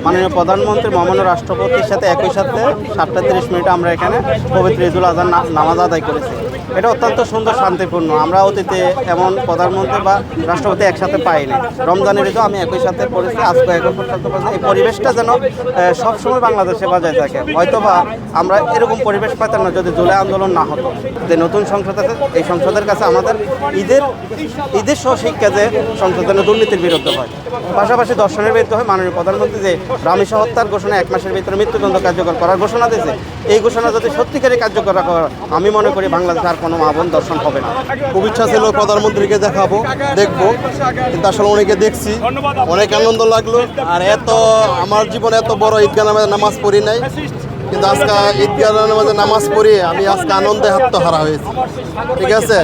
মাননীয় প্রধানমন্ত্রী মহামান্য রাষ্ট্রপতির সাথে একই সাথে 7:30 আমরা এখানে পবিত্র ঈদুল আজহার নামাজ আদায় করেছি। এটা অত্যন্ত সুন্দর, শান্তিপূর্ণ। আমরা অতীতে এমন প্রধানমন্ত্রী বা রাষ্ট্রপতি একসাথে পাইনি। রমজানের ঈদও আমি একই সাথে পড়েছি, আজকে একই সাথে পড়েছি। এই পরিবেশটা যেন সবসময় বাংলাদেশে বজায় থাকে। হয়তোবা আমরা এরকম পরিবেশ পাইতাম না যদি জুলাই আন্দোলন না হতো। যে নতুন সংসদ আছে, এই সংসদের কাছে আমাদের ঈদের সহশিক্ষা যে সংসদ যেন দুর্নীতির বিরুদ্ধে হয়, পাশাপাশি দর্শনের বিরুদ্ধে হয়। মাননীয় প্রধানমন্ত্রী যে রামিসা হত্যার ঘোষণা 1 মাসের ভিতরে মৃত্যুদণ্ড কার্যকর করার ঘোষণা দিয়েছে, এই ঘোষণা যদি সত্যিকারই কার্যকর রাখা হয়, আমি মনে করি বাংলাদেশে আর কোনো মা বোন দর্শন হবে না। খুব ইচ্ছা ছিল প্রধানমন্ত্রীকে দেখবো, কিন্তু আসলে অনেকে দেখছি, অনেক আনন্দ লাগলো। আর আমার জীবনে এত বড় ঈদগাহ নামাজ পড়ি নাই, কিন্তু আজকে ঈদগাহ নামাজ পড়িয়ে আমি আজকে আনন্দে আত্মহারা হয়েছি। ঠিক আছে,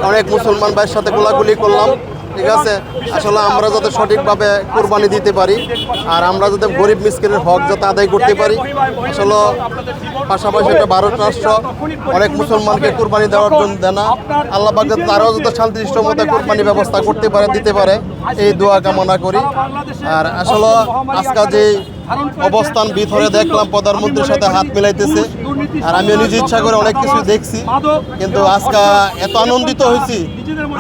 অনেক মুসলমান ভাইয়ের সাথে কোলাকুলি করলাম। ঠিক আছে, আসলে আমরা যাতে সঠিকভাবে কোরবানি দিতে পারি, আর আমরা যাতে গরিব মিসকিনের হক যাতে আদায় করতে পারি। আসলে পাশাপাশি একটা ভারত রাষ্ট্র অনেক মুসলমানকে কোরবানি দেওয়ার জন্য দেনা, আল্লাহ পাক যাতে তারাও যাতে শান্তিষ্ট মতো কোরবানি ব্যবস্থা করতে পারে, দিতে পারে, এই দোয়া কামনা করি। আর আসলে আজকে যে অবস্থান ভিতরে দেখলাম প্রধানমন্ত্রীর সাথে হাত মিলাইতেছে, আর আমিও নিজে ইচ্ছা করে অনেক কিছু দেখছি, কিন্তু আজকে এত আনন্দিত হয়েছি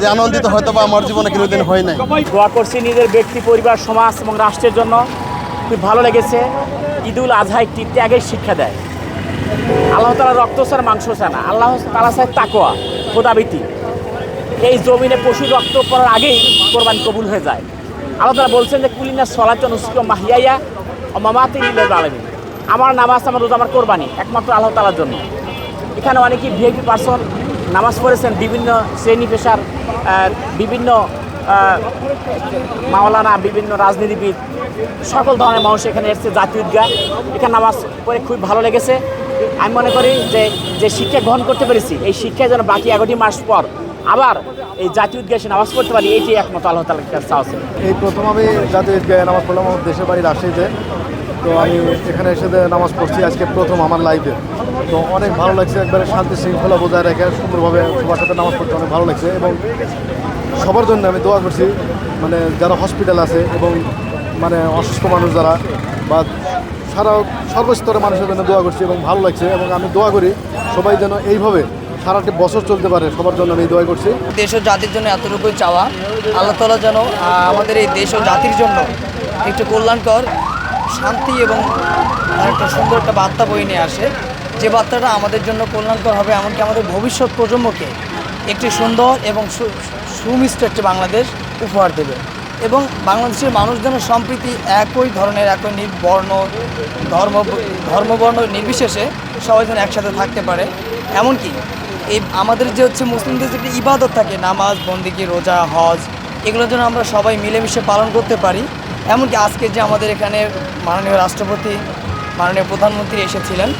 যে আনন্দিত হয়তো বা আমার জীবনে কোনোদিন হয় নাই। দোয়া করছি নিজের ব্যক্তি, পরিবার, সমাজ এবং রাষ্ট্রের জন্য। খুব ভালো লেগেছে। ঈদুল আজহা একটি ত্যাগের শিক্ষা দেয়। আল্লাহ তাআলা রক্ত ছাড়া মাংস চায় না, আল্লাহ তাআলা চায় তাকওয়া, খোদাভীতি। এই জমিনে পশুর রক্ত পড়ার আগেই কোরবানি কবুল হয়ে যায়। আল্লাহ তাআলা বলছেন যে কুলিনা সলাতু নুসুকি ওয়া মাহইয়ায়া ওয়া মামাতি লিল্লাহিল আলামিন। আমার নামাজ, আমার রোজা, আমার কোরবানি একমাত্র আল্লাহ তাআলার জন্য। এখানে অনেকেই ভিআইপি পার্সন নামাজ পড়েছেন, বিভিন্ন শ্রেণী পেশার, বিভিন্ন মাওলানা, বিভিন্ন রাজনীতিবিদ, সকল ধরনের মানুষ এখানে এসেছে। জাতীয় ঈদগাহ এখানে নামাজ পড়ে খুব ভালো লেগেছে। আমি মনে করি যে শিক্ষা গ্রহণ করতে পেরেছি, এই শিক্ষায় যেন বাকি 11টি মাস পর আবার এই জাতীয় ঈদগাহে এসে নামাজ পড়তে পারি, এইটি একমাত্র আল্লাহ তাআলার কাছে চাওয়া ছিল। এই প্রথম আমি জাতীয় ঈদগাহে নামাজ পড়লাম আমার দেশের বাড়ি রাজশাহীতে। তো আমি এখানে এসে নামাজ পড়ছি আজকে প্রথম আমার লাইফে। তো অনেক ভালো লাগছে, একবারে শান্তি শৃঙ্খলা বজায় রেখে সুন্দরভাবে সবার সাথে নামাজ পড়তে অনেক ভালো লাগছে। এবং সবার জন্য আমি দোয়া করছি, মানে যারা হসপিটাল আছে এবং মানে অসুস্থ মানুষ যারা, বা সর্বস্তরের মানুষের জন্য দোয়া করছি এবং ভালো লাগছে। এবং আমি দোয়া করি সবাই যেন এইভাবে সারাটি বছর চলতে পারে, সবার জন্য আমি দোয়া করছি। দেশ ও জাতির জন্য এতটুকুই চাওয়া, আল্লাহ তাআলা যেন আমাদের এই দেশ ও জাতির জন্য একটু কল্যাণকর, শান্তি এবং একটা সুন্দর একটা বার্তা বয়ে নিয়ে আসে, যে বার্তাটা আমাদের জন্য কল্যাণকর হবে, এমনকি আমাদের ভবিষ্যৎ প্রজন্মকে একটি সুন্দর এবং সুমিষ্ট একটি বাংলাদেশ উপহার দেবে। এবং বাংলাদেশের মানুষ যেন সম্প্রীতি একই ধরনের, একই ধর্মবর্ণ নির্বিশেষে সবাই যেন একসাথে থাকতে পারে। এমনকি এই আমাদের যে মুসলিমদের যে ইবাদত থাকে, নামাজ, বন্দেগী, রোজা, হজ, এগুলো যেন আমরা সবাই মিলেমিশে পালন করতে পারি। এমনকি আজকে যে আমাদের এখানে মাননীয় রাষ্ট্রপতি, মাননীয় প্রধানমন্ত্রী এসেছিলেন,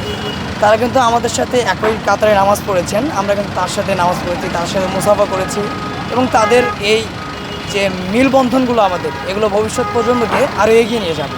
তারা কিন্তু আমাদের সাথে একই কাতারে নামাজ পড়েছেন। আমরা কিন্তু তার সাথে নামাজ পড়েছি, তার সাথে মুসাফা করেছি। এবং তাদের এই যে মিলবন্ধনগুলো আমাদের, এগুলো ভবিষ্যৎ প্রজন্মকে আরও এগিয়ে নিয়ে যাবে।